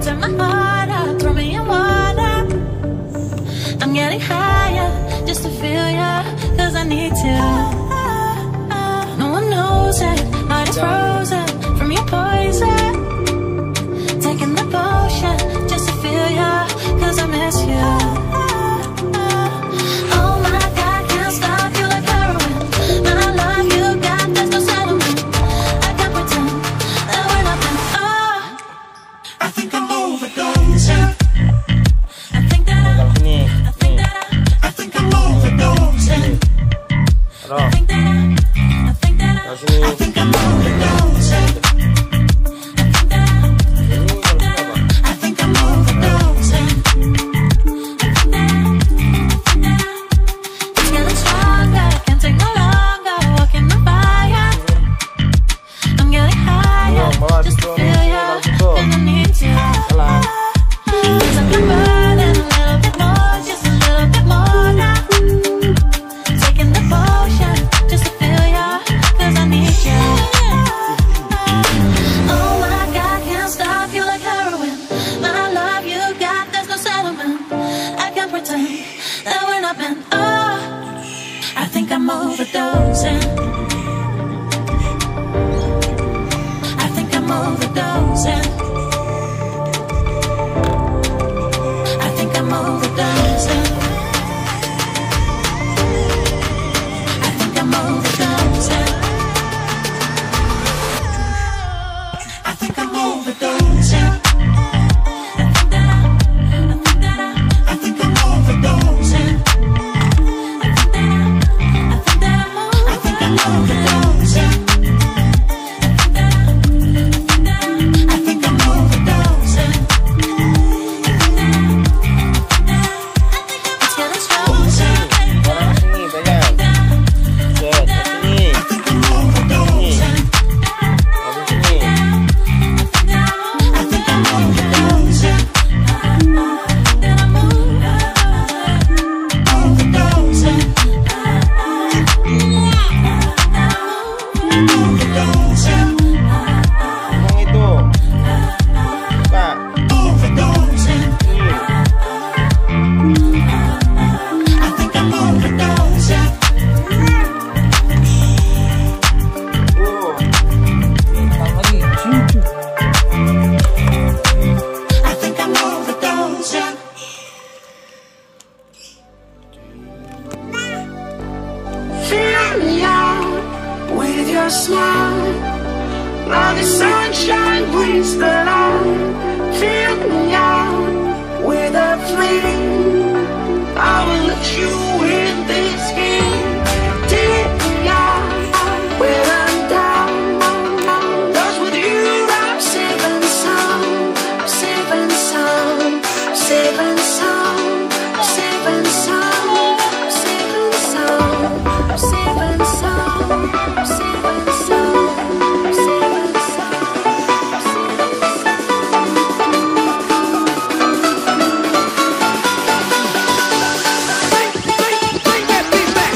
Turn my heart up, throw me in water. I'm getting higher just to feel ya. loving. Oh, I think I'm overdosing. I think I'm overdosing. I think I'm overdosing. I think I'm overdosing. I think I'm overdosing. I think I'm overdosing. I think I'm overdosing. I think I'm overdosing. It's getting stronger. I think I'm overdosing. I think I'm overdosing. Overdosing. Overdosing. Overdosing. I think I'm overdosing. I think I'm overdosing. Fill me out with your smile. Now the sunshine brings the light. Fill me out with a flame. I will let you in this game. Take me out when I'm down. 'Cause with you I'm saving some. I'm saving some. I'm saving some. I'm saving some. I'm saving some. I'm saving some. I'm saving some. I'm saving some. Bring that beat back.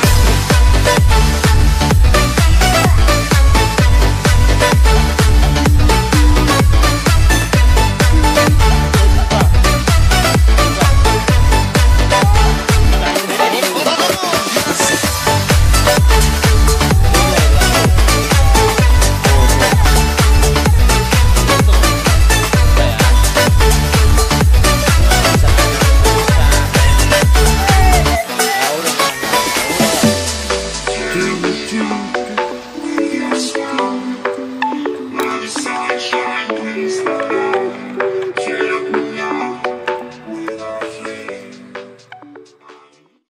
Do